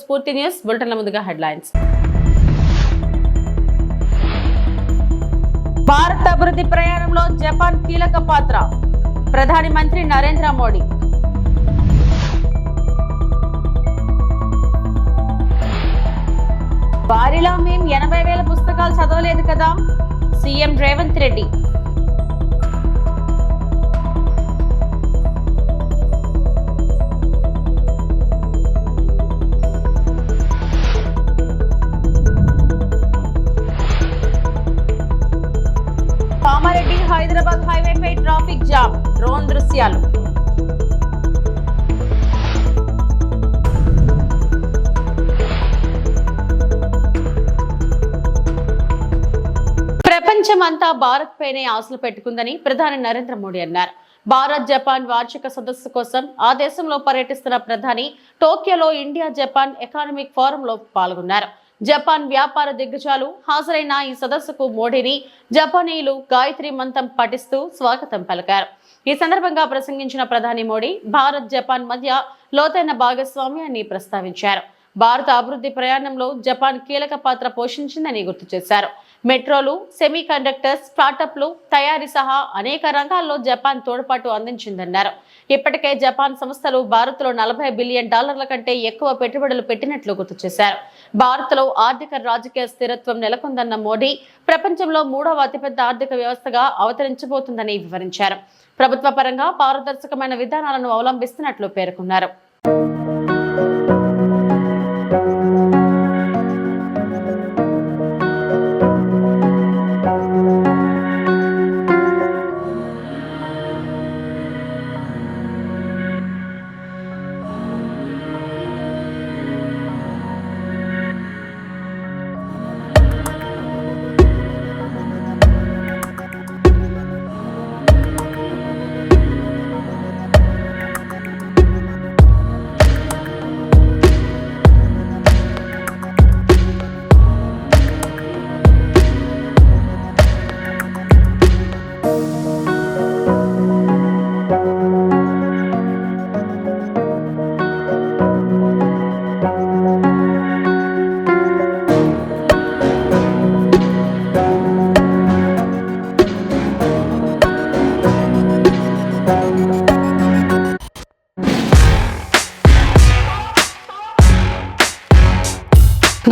స్ఫూర్తి న్యూస్ బులెటిన్ల ముందుగా హెడ్లైన్స్. భారత అభివృద్ధి ప్రయాణంలో జపాన్ కీలక పాత్ర. ప్రధాని మంత్రి నరేంద్ర మోడీ. వారిలో మేము 80,000 పుస్తకాలు చదవలేదు కదా, సీఎం రేవంత్ రెడ్డి. కామారెడ్డి హైదరాబాద్ హైవేపై ట్రాఫిక్ జామ్, డ్రోన్ దృశ్యాలు. ప్రపంచమంతా భారత్ పైనే ఆశలు పెట్టుకుందని ప్రధాని నరేంద్ర మోడీ అన్నారు. భారత్ జపాన్ వార్షిక సదస్సు కోసం ఆ దేశంలో పర్యటిస్తున్న ప్రధాని టోక్యోలో ఇండియా జపాన్ ఎకనామిక్ ఫోరంలో పాల్గొన్నారు. జపాన్ వ్యాపార దిగ్గజాలు హాజరైన ఈ సదస్సుకు మోడీని జపానీయులు గాయత్రి మంత్రం పఠిస్తూ స్వాగతం పలికారు. ఈ సందర్భంగా ప్రసంగించిన ప్రధాని మోడీ భారత్ జపాన్ మధ్య లోతైన భాగస్వామ్యాన్ని ప్రస్తావించారు. భారత అభివృద్ధి ప్రయాణంలో జపాన్ కీలక పాత్ర పోషించిందని గుర్తు చేశారు. మెట్రోలు, సెమీ కండక్టర్స్, స్టార్టప్లు తయారీ సహా అనేక రంగాల్లో జపాన్ తోడ్పాటు అందించిందన్నారు. ఇప్పటికే జపాన్ సంస్థలు భారత్లో $40 బిలియన్ కంటే ఎక్కువ పెట్టుబడులు పెట్టినట్లు గుర్తు చేశారు. భారత్లో ఆర్థిక రాజకీయ స్థిరత్వం నెలకొందన్న మోడీ ప్రపంచంలో 3వ అతిపెద్ద ఆర్థిక వ్యవస్థగా అవతరించబోతుందని వివరించారు. ప్రభుత్వ పరంగా పారదర్శకమైన విధానాలను అవలంబిస్తున్నట్లు పేర్కొన్నారు.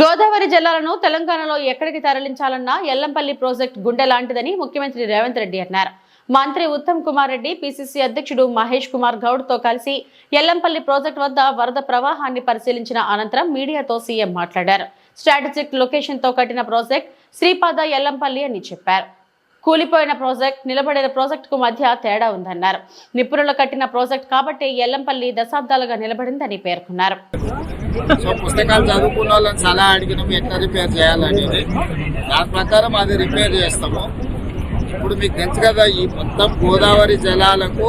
గోదావరి జలాలను తెలంగాణలో ఎక్కడికి తరలించాలన్నా ఎల్లంపల్లి ప్రాజెక్టు గుండె లాంటిదని ముఖ్యమంత్రి రేవంత్ రెడ్డి అన్నారు. మంత్రి ఉత్తమ్ కుమార్ రెడ్డి, పిసిసి అధ్యక్షుడు మహేష్ కుమార్ గౌడ్ తో కలిసి ఎల్లంపల్లి ప్రాజెక్టు వద్ద వరద ప్రవాహాన్ని పరిశీలించిన అనంతరం మీడియాతో సీఎం మాట్లాడారు. స్ట్రాటజిక్ లొకేషన్ తో కట్టిన ప్రాజెక్ట్ శ్రీపాద ఎల్లంపల్లి అని చెప్పారు. కూలిపోయిన ప్రాజెక్ట్, నిలబడిన ప్రాజెక్టుకు మధ్య తేడా ఉందన్నారు. నిపుణులు కట్టిన ప్రాజెక్ట్ కాబట్టి ఎల్లంపల్లి దశాబ్దాలుగా నిలబడిందని పేర్కొన్నారు. పుస్తకాలు చదువుకున్న వాళ్ళని సలహా అడిగినాము ఎట్లా రిపేర్ చేయాలనేది, దాని ప్రకారం అది రిపేర్ చేస్తాము. ఇప్పుడు మీకు తెలుసు కదా, ఈ మొత్తం గోదావరి జలాలకు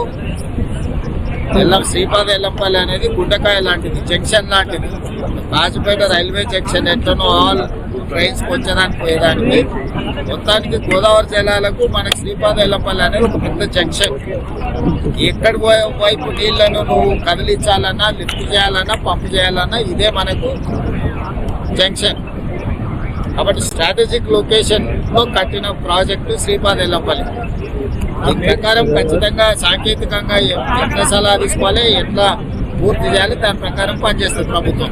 శ్రీపాద ఎల్లంపల్లి అనేది గుండెకాయ లాంటిది, జంక్షన్ లాంటిది. రాజపేట రైల్వే జంక్షన్ ఎట్లనో ఆల్ ట్రైన్స్కి వచ్చేదానికి పోయేదానికి, మొత్తానికి గోదావరి జలాలకు మనకి శ్రీపాద ఎల్లంపల్లి అనేది ఒక పెద్ద జంక్షన్. ఎక్కడి వైపు నీళ్లను నువ్వు కదిలించాలన్నా, లిఫ్ట్ చేయాలన్నా, పంప్ చేయాలన్నా ఇదే మనకు జంక్షన్. కాబట్టి స్ట్రాటజిక్ లొకేషన్లో కట్టిన ప్రాజెక్టు శ్రీపాద ఎల్లంపల్లి. దీని ప్రకారం ఖచ్చితంగా సాంకేతికంగా ఎట్లా సలహా తీసుకోవాలి, ఎట్లా పూర్తి చేయాలి, దాని ప్రకారం పనిచేస్తుంది ప్రభుత్వం.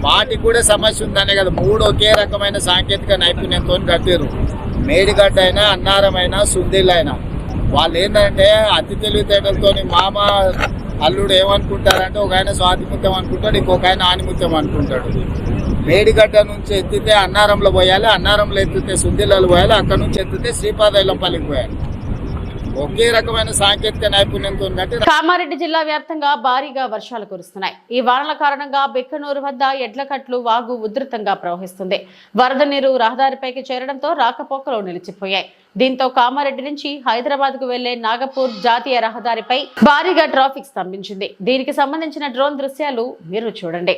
వాటికి కూడా సమస్య ఉందనే కదా 3 ఒకే రకమైన సాంకేతిక నైపుణ్యంతో కట్టారు. మేడిగడ్డ అయినా, అన్నారం అయినా, సుందిల్ అయినా. వాళ్ళు ఏంటంటే అతి తెలివితేటలతో మామ అల్లుడు ఏమనుకుంటారంటే ఒక ఆయన స్వాతిముత్యం అనుకుంటాడు, ఇంకొక ఆయన ఆనిముత్యం అనుకుంటాడు. మేడిగడ్డ నుంచి ఎత్తితే అన్నారంలో పోయాలి, అన్నారంలో ఎత్తితే సుందిలలో పోయాలి, అక్కడ నుంచి ఎత్తితే శ్రీపాద ఎల్లంపల్లికి పోయాలి. ఒకే రకమైన సాంకేతిక నైపుణ్యంతో. కామారెడ్డి జిల్లా వ్యాప్తంగా భారీగా వర్షాలు కురుస్తున్నాయి. ఈ వానల కారణంగా బిక్కనూరు వద్ద ఎడ్లకట్లు వాగు ఉధృతంగా ప్రవహిస్తుంది. వరద నీరు రహదారిపైకి చేరడంతో రాకపోకలు నిలిచిపోయాయి. దీంతో కామారెడ్డి నుంచి హైదరాబాద్ కు వెళ్లే నాగపూర్ జాతీయ రహదారిపై భారీగా ట్రాఫిక్ స్తంభించింది. దీనికి సంబంధించిన డ్రోన్ దృశ్యాలు మీరు చూడండి.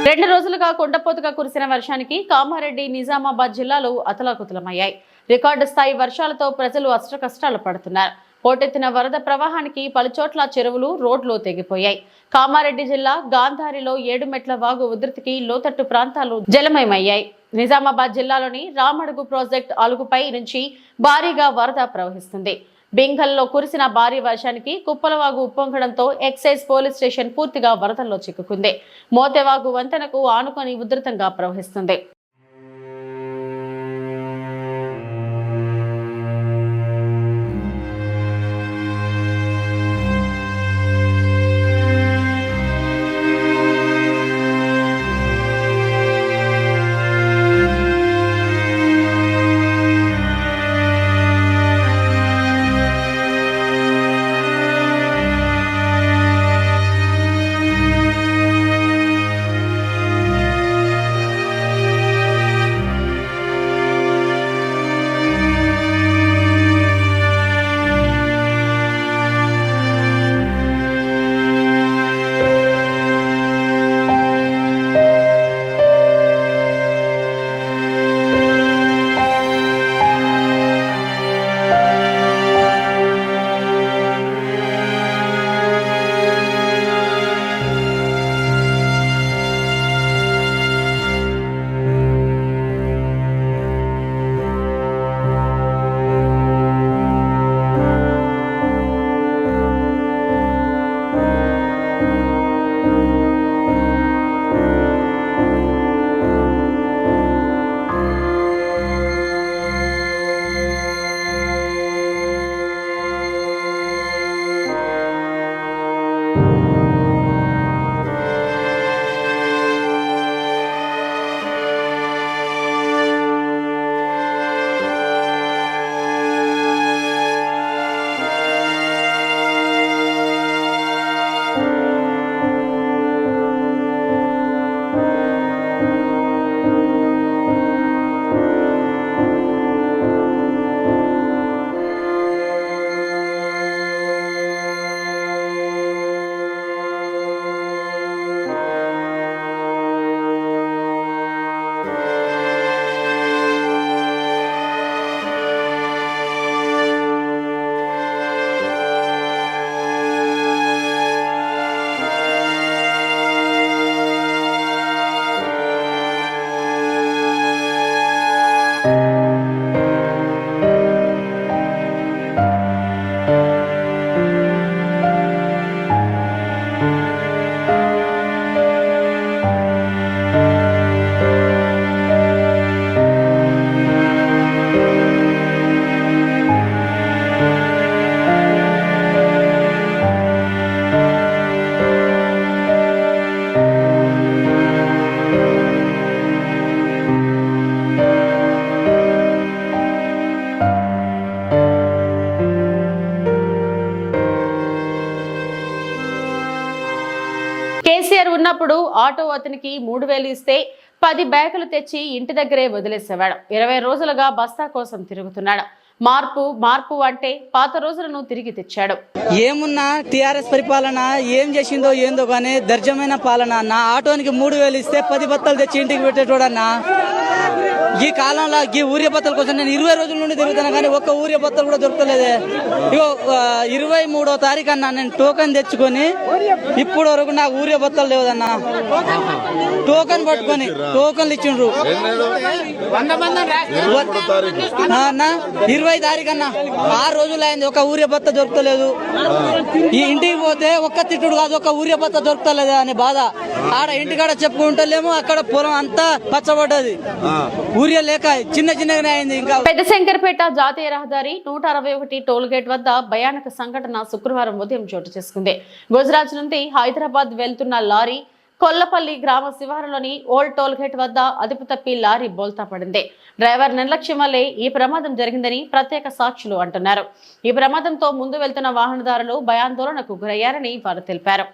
2 రోజులుగా కుండపోతుగా కురిసిన వర్షానికి కామారెడ్డి, నిజామాబాద్ జిల్లాలు అతలాకుతలమయ్యాయి. రికార్డు స్థాయి వర్షాలతో ప్రజలు అష్టకష్టాలు పడుతున్నారు. పోటెత్తిన వరద ప్రవాహానికి పలుచోట్ల చెరువులు, రోడ్లు తెగిపోయాయి. కామారెడ్డి జిల్లా గాంధారిలో 7 మెట్ల వాగు ఉధృతికి లోతట్టు ప్రాంతాలు జలమయమయ్యాయి. నిజామాబాద్ జిల్లాలోని రామడుగు ప్రాజెక్టు అలుగుపై నుంచి భారీగా వరద ప్రవహిస్తుంది. బింగల్లో కురిసిన భారీ వర్షానికి కుప్పలవాగు ఉప్పొంగడంతో ఎక్సైజ్ పోలీస్ స్టేషన్ పూర్తిగా వరదల్లో చిక్కుకుంది. మోతెవాగు వంతెనకు ఆనుకొని ఉధృతంగా ప్రవహిస్తుంది. కేసీఆర్ ఉన్నప్పుడు ఆటో అతనికి 3000 ఇస్తే 10 బ్యాగులు తెచ్చి ఇంటి దగ్గరే వదిలేసేవాడు. 20 రోజులుగా బస్తా కోసం తిరుగుతున్నాడు. మార్పు అంటే పాత రోజులను తిరిగి తెచ్చాడు. ఏమున్నా టీఆర్ఎస్ పరిపాలన ఏం చేసిందో ఏందో గానీ దర్జమైన పాలన అన్న. ఆటోనికి 3000 ఇస్తే 10 బత్తాలు తెచ్చి ఇంటికి పెట్టేటోడన్నా. ఈ కాలంలో ఈ ఊరియ బత్తల కోసం నేను 20 రోజుల నుండి తిరుగుతున్నా కానీ ఒక్క ఊరియ బత్తలు కూడా దొరకలేదే. ఇగో 23వ తారీఖు అన్నా నేను టోకెన్ తెచ్చుకొని ఇప్పుడు వరకు నాకు ఊరియ బత్తలు లేదన్నా. టోకెన్ పట్టుకొని టోకెన్లు ఇచ్చిండ్రు అన్న. 20 తారీఖు అన్న 6 రోజులు అయింది, ఒక ఊరియ బత్త దొరకలేదు. ఈ ఇంటికి పోతే ఒక్క తిట్టుడు కాదు, ఒక ఊరియ బత్త దొరకలేదు అని బాధ. ఆడ ఇంటికాడ చెప్పుకుంటలేమో అక్కడ పొలం అంతా పచ్చబడ్డది, ఊరియా లేక చిన్నగానే అయింది. ఇంకా పెద్ద శంకర్పేట జాతీయ రహదారి 161 టోల్ గేట్ వద్ద భయానక సంఘటన శుక్రవారం ఉదయం చోటు చేసుకుంది. గుజరాత్ నుండి హైదరాబాద్ వెళ్తున్న లారీ కొల్లపల్లి గ్రామ శివారులోని ఓల్డ్ టోల్ గేట్ వద్ద అదుపు తప్పి లారీ బోల్తా పడింది. డ్రైవర్ నిర్లక్ష్యం వల్లే ఈ ప్రమాదం జరిగిందని ప్రత్యేక సాక్షులు అంటున్నారు. ఈ ప్రమాదంతో ముందు వెళ్తున్న వాహనదారులు భయాందోళనకు గురయ్యారని వారు తెలిపారు.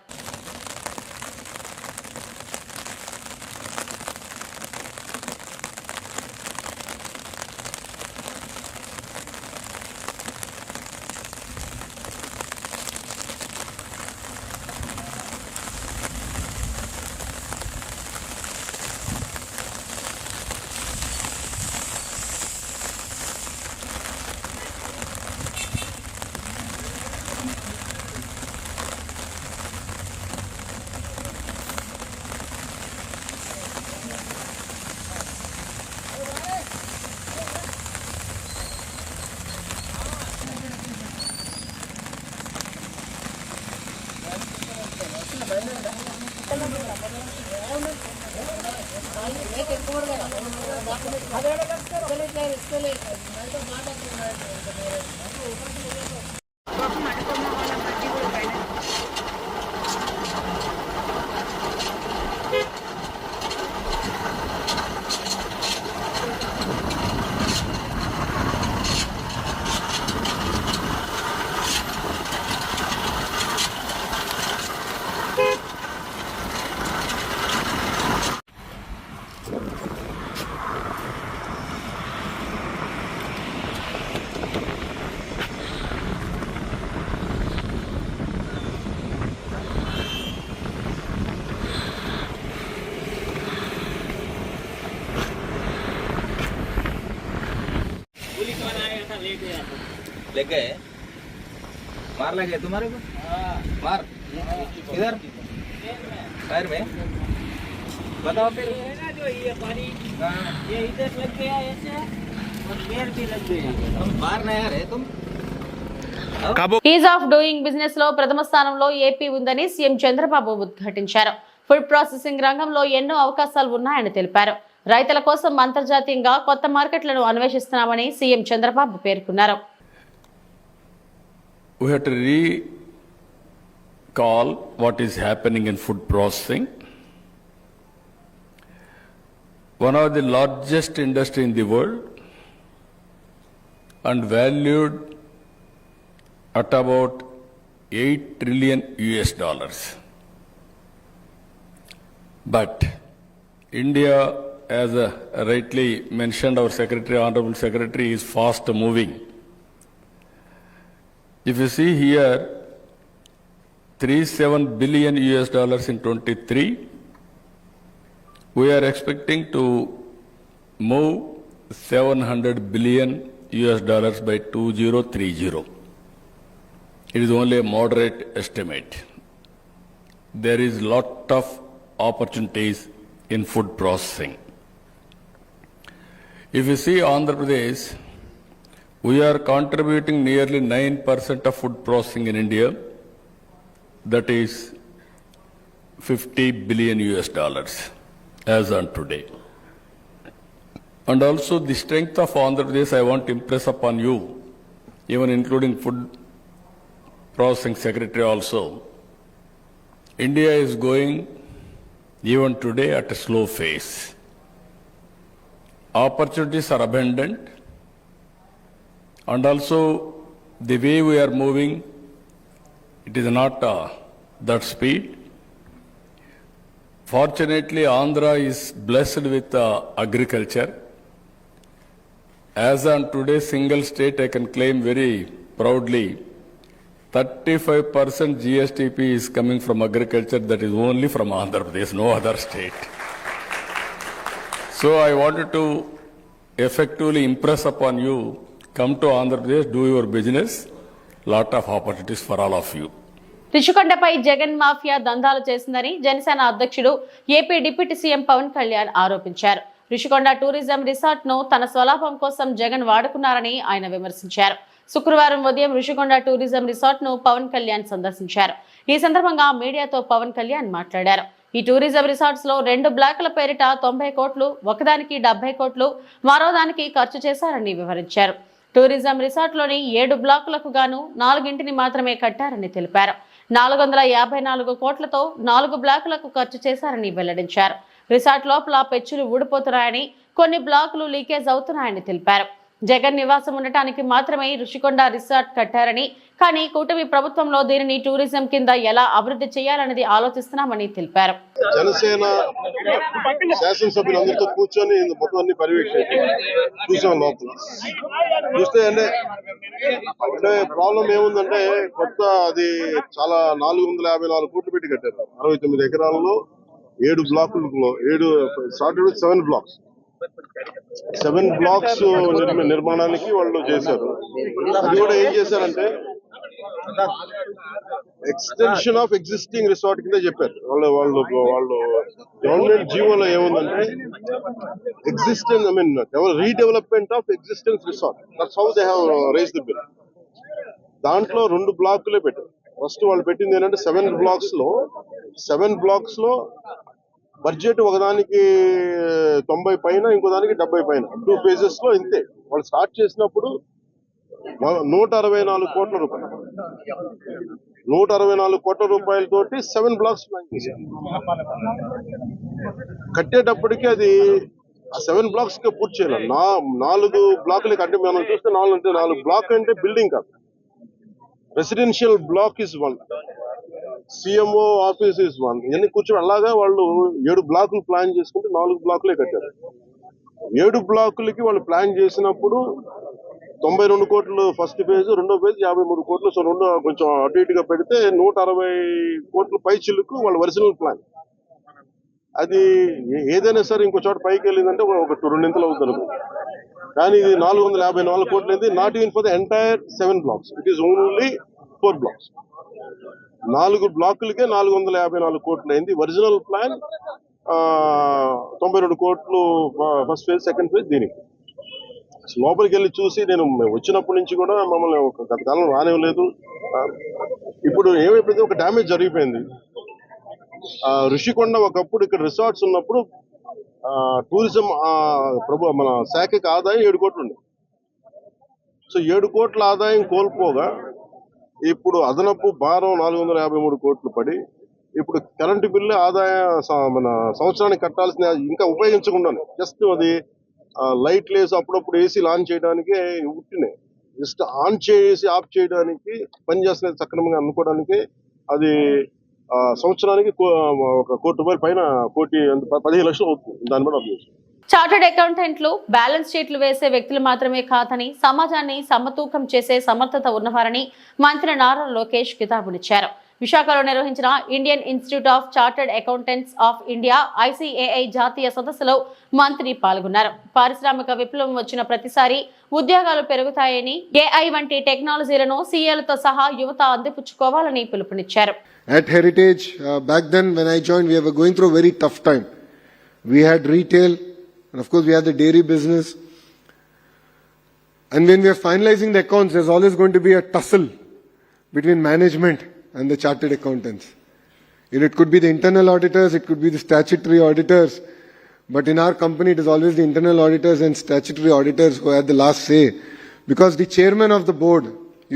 लग गए मार लगे तुम्हारे को मार किधर पैर में बताओ फिर जो ये पानी ये इधर लग गया ऐसे और पैर भी लग गए तुम बाहर नहीं आ रहे तुम ఈజ్ ఆఫ్ డూయింగ్ బిజినెస్ లో ప్రథమ స్థానంలో ఏపీ ఉందని సీఎం చంద్రబాబు ఉద్ఘాటించారు. ఫుడ్ ప్రాసెసింగ్ రంగంలో ఎన్నో అవకాశాలు ఉన్నాయని తెలిపారు. రైతుల కోసం అంతర్జాతీయంగా కొత్త మార్కెట్లను అన్వేషిస్తున్నామని సీఎం చంద్రబాబు పేర్కొన్నారు. We have to recall what is happening in food processing. One of the largest industry in the world and valued at about $8 trillion. But India, as rightly mentioned, our secretary, honorable secretary, is fast moving. If you see here, $37 billion in 23, we are expecting to move $700 billion by 2030. It is only a moderate estimate. There is lot of opportunities in food processing. If you see Andhra Pradesh, we are contributing nearly 9% of food processing in India. That is $50 billion as on today. And also the strength of Andhra Pradesh, I want to impress upon you, even including food processing secretary also. India is going even today at a slow pace. Opportunities are abundant. And also, the way we are moving, it is not that speed. Fortunately, Andhra is blessed with agriculture. As on today, single state, I can claim very proudly, 35% GSTP is coming from agriculture. That is only from Andhra Pradesh, no other state. So I wanted to effectively impress upon you, come to Andhra Pradesh, do your business, lot of opportunities for all of you. రిషికొండపై Jagan mafia దందాలు చేసిందని జనసేన అధ్యక్షుడు AP deputy CM Pawan Kalyan ఆరోపించారు. Rushikonda tourism resort ను తన స్వలాభం కోసం జగన్ వాడుకున్నారని ఆయన విమర్శించారు. శుక్రవారం ఉదయం రిషికొండ టూరిజం రిసార్ట్ ను పవన్ కళ్యాణ్ సందర్శించారు. ఈ సందర్భంగా మీడియాతో పవన్ కళ్యాణ్ మాట్లాడారు. ఈ టూరిజం రిసార్ట్స్ లో 2 బ్లాకుల పేరిట 90 కోట్లు, ఒకదానికి 70 కోట్లు, మరో దానికి ఖర్చు చేశారని వివరించారు. టూరిజం రిసార్ట్ లోని 7 బ్లాకులకు గాను 4 మాత్రమే కట్టారని తెలిపారు. 454 కోట్లతో 4 బ్లాకులకు ఖర్చు చేశారని వెల్లడించారు. రిసార్ట్ లోపల పెచ్చులు ఊడిపోతున్నాయని, కొన్ని బ్లాకులు లీకేజ్ అవుతున్నాయని తెలిపారు. జగన్ నివాసం ఉండటానికి మాత్రమే రుషికొండ రిసార్ట్ కట్టారని, కానీ కూటమి ప్రభుత్వంలో దీనిని టూరిజం కింద ఎలా అభివృద్ధి చేయాలనేది ఆలోచిస్తున్నామని తెలిపారు. జనసేన శాసనసభ్యులందరితో కూర్చొని మొత్తం అన్ని పర్యవేక్షణ చూసాం. లోపల చూస్తే అంటే ప్రాబ్లం ఏముందంటే, కొత్త అది చాలా 454 కోట్లు పెట్టి కట్టారు. 69 ఎకరాలలో 7 బ్లాకులలో 7 బ్లాక్స్ 7 బ్లాక్స్ నిర్మాణానికి వాళ్ళు చేశారు. అది కూడా ఏం చేశారంటే ఎక్స్టెన్షన్ ఆఫ్ ఎగ్జిస్టింగ్ రిసార్ట్ కింద చెప్పారు. వాళ్ళు గవర్నమెంట్ జీవోలో ఏముందంటే existence, redevelopment of existence resort. That's how they have raise the bill. దాంట్లో 2 బ్లాకులే పెట్టారు. ఫస్ట్ వాళ్ళు పెట్టింది ఏంటంటే 7 బ్లాక్స్ లో బడ్జెట్ ఒకదానికి 90 పైన, ఇంకో దానికి 70 పైన, 2 phases లో ఇంతే. వాళ్ళు స్టార్ట్ చేసినప్పుడు 164 కోట్ల రూపాయలు, 164 కోట్ల రూపాయలతోటి 7 blocks ప్లాన్ చేశారు. కట్టేటప్పటికి అది ఆ 7 blocks కి పూర్తి చేయాలి. 4 బ్లాకులకి, అంటే మనం చూస్తే 4 బ్లాక్ అంటే బిల్డింగ్ కాదు, residential block is 1, CMO office is 1. ఇవన్నీ కూర్చొని అలాగా వాళ్ళు 7 బ్లాకులు ప్లాన్ చేసుకుంటే 4 బ్లాకులే కట్టారు. 7 బ్లాకులకి వాళ్ళు ప్లాన్ చేసినప్పుడు 92 కోట్లు ఫస్ట్ ఫేజ్, రెండో ఫేజ్ 53 కోట్లు. సో రెండు కొంచెం అటు ఇటుగా పెడితే 160 కోట్ల పై చిల్లుకు వాళ్ళ ఒరిజినల్ ప్లాన్. అది ఏదైనా సరే ఇంకో చోట పైకి వెళ్ళిందంటే ఒక 2 అవుతుంది అనుకో. కానీ ఇది 454 కోట్లు అయింది. Not even for the entire 7 blocks, it is only 4 blocks. 4 బ్లాకులకే 454 కోట్లు అయింది. ఒరిజినల్ ప్లాన్ 92 కోట్లు ఫస్ట్ ఫేజ్, సెకండ్ ఫేజ్. దీనికి లోపలికి వెళ్ళి చూసి, నేను వచ్చినప్పటి నుంచి కూడా మమ్మల్ని గత కాలం రానివ్వలేదు. ఇప్పుడు ఏమైపోయింది, ఒక డ్యామేజ్ జరిగిపోయింది. ఋషికొండ ఒకప్పుడు ఇక్కడ రిసార్ట్స్ ఉన్నప్పుడు టూరిజం మన శాఖకి ఆదాయం 7 కోట్లు ఉంది. సో 7 కోట్ల ఆదాయం కోల్పోగా ఇప్పుడు అదనపు భారం 453 కోట్లు పడి, ఇప్పుడు కరెంటు బిల్లు ఆదాయం మన సంవత్సరానికి కట్టాల్సిన ఇంకా ఉపయోగించకుండానే, జస్ట్ అది లైట్ లేసి అప్పుడప్పుడు ఏసీ ఆన్ చేయడానికి ఉట్టినే, జస్ట్ ఆన్ చేసి ఆఫ్ చేయడానికి పనిచేస్తున్నది సక్రమంగా అనుకోవడానికి అది సంవత్సరానికి 1 కోటి రూపాయల పైన, 15 లక్షలు అవుతుంది. దాన్ని బట్టి అర్థం. చార్టర్డ్ అకౌంటెంట్లు బ్యాలెన్స్ షీట్లు వేసే వ్యక్తులు మాత్రమే కాదని సమాజాన్ని సమతూకం చేసే సమర్థత ఉన్నవారని మంత్రి నారా లోకేష్ కితాబునిచ్చారు. విశాఖలో నిర్వహించిన Indian institute of chartered accountants of India ICAI జాతీయ సదస్సులో మంత్రి పాల్గొన్నారు. పారిశ్రామిక విప్లవం వచ్చిన ప్రతిసారి ఉద్యోగాలు పెరుగుతాయని, AI వంటి టెక్నాలజీలను CAలతో సహా యువత అందిపుచ్చుకోవాలని పిలుపునిచ్చారు. At Heritage, back then when I joined, we were going through a very tough time. We had retail, and of course we had the dairy business. And when we are finalizing the accounts, there's always going to be a tussle between management and the chartered accountants. It could be the internal auditors, it could be the statutory auditors, but in our company it is always the internal auditors and statutory auditors who had the last say, because the chairman of the board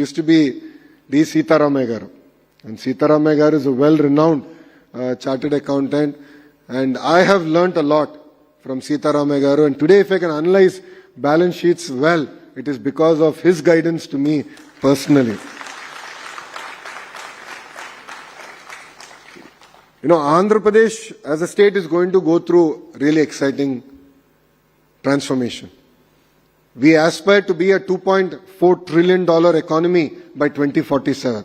used to be D. Sitaramaya Garu. And Sitaramaya Garu is a well-renowned chartered accountant, and I have learnt a lot from Sitaramaya Garu. And today, if I can analyze balance sheets well, it is because of his guidance to me personally. You know, Andhra Pradesh as a state is going to go through really exciting transformation. We aspire to be a $2.4 trillion economy by 2047.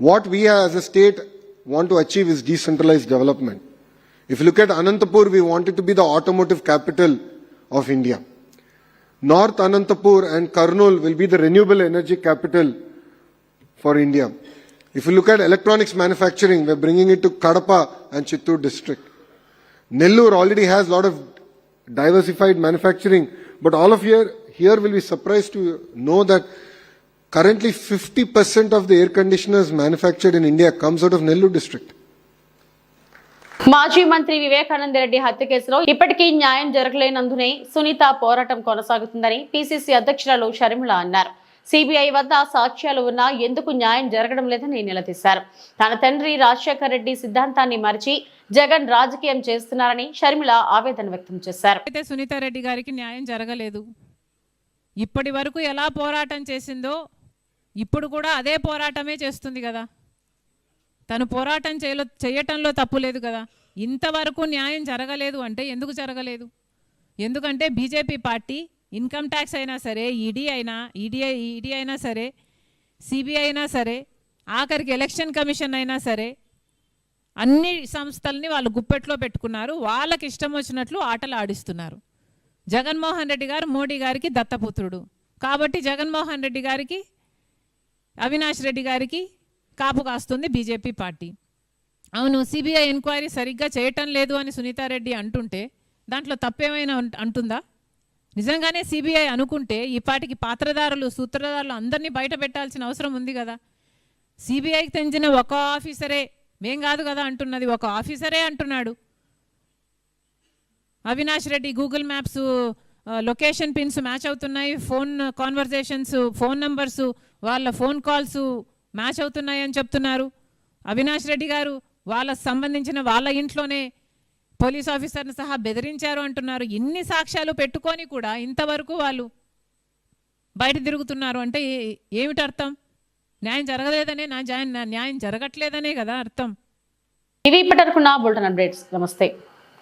What we as a state want to achieve is decentralized development. If you look at Anantapur, we want it to be the automotive capital of India. North Anantapur and Kurnool will be the renewable energy capital for India. If you look at electronics manufacturing, we're bringing it to Kadapa and Chittoor district. Nellore already has a lot of diversified manufacturing, but all of you here will be surprised to know that currently 50% of the air conditioners manufactured in India comes out of Nellore district. మాజీ మంత్రి వివేకానంద రెడ్డి హత్య కేసులో ఇప్పటికీ న్యాయం జరగలేనందునే సునీత పోరాటం కొనసాగుతుందని PCC అధ్యక్షురాలు షర్మిల అన్నారు. CBI వద్ద సాక్ష్యాలు ఉన్నా ఎందుకు న్యాయం జరగడం లేదని నిలదీశారు. తన తండ్రి రాజశేఖర్ రెడ్డి సిద్ధాంతాన్ని మరిచి జగన్ రాజకీయం చేస్తున్నారని షర్మిల ఆవేదన వ్యక్తం చేశారు. అయితే సునీత రెడ్డి గారికి న్యాయం జరగలేదు. ఇప్పటి వరకు ఎలా పోరాటం చేసిందో ఇప్పుడు కూడా అదే పోరాటమే చేస్తుంది కదా. తను పోరాటం చేయటంలో తప్పు లేదు కదా. ఇంతవరకు న్యాయం జరగలేదు అంటే ఎందుకు జరగలేదు? ఎందుకంటే బీజేపీ పార్టీ ఇన్కమ్ ట్యాక్స్ అయినా సరే, ఈడీ అయినా సరే, CBI అయినా సరే, ఆఖరికి ఎలక్షన్ కమిషన్ అయినా సరే, అన్ని సంస్థల్ని వాళ్ళు గుప్పెట్లో పెట్టుకున్నారు. వాళ్ళకి ఇష్టం వచ్చినట్లు ఆటలు ఆడిస్తున్నారు. జగన్మోహన్ రెడ్డి గారు మోడీ గారికి దత్తపుత్రుడు కాబట్టి జగన్మోహన్ రెడ్డి గారికి, అవినాష్ రెడ్డి గారికి కాపు కాస్తుంది బీజేపీ పార్టీ. అవును, CBI ఎంక్వైరీ సరిగ్గా చేయటం లేదు అని సునీతారెడ్డి అంటుంటే దాంట్లో తప్పేమైనా అంటుందా? నిజంగానే CBI అనుకుంటే ఈ పార్టీకి పాత్రదారులు, సూత్రధారులు అందరినీ బయట పెట్టాల్సిన అవసరం ఉంది కదా. CBIకి తెంచిన ఒక ఆఫీసరే, మేం కాదు కదా అంటున్నది, ఒక ఆఫీసరే అంటున్నాడు. Avinash Reddy Google maps location pins match అవుతున్నాయి, ఫోన్ కాన్వర్జేషన్స్, ఫోన్ నంబర్స్, వాళ్ళ ఫోన్ కాల్స్ మ్యాచ్ అవుతున్నాయి అని చెప్తున్నారు. అవినాష్ రెడ్డి గారు వాళ్ళకు సంబంధించిన వాళ్ళ ఇంట్లోనే పోలీస్ ఆఫీసర్ని సహా బెదిరించారు అంటున్నారు. ఇన్ని సాక్ష్యాలు పెట్టుకొని కూడా ఇంతవరకు వాళ్ళు బయట తిరుగుతున్నారు అంటే ఏమిటి అర్థం? న్యాయం జరగలేదనే, న్యాయం జరగట్లేదనే కదా అర్థం. ఇవి ఇప్పటివరకు నా బులెటిన్ అప్డేట్స్. నమస్తే.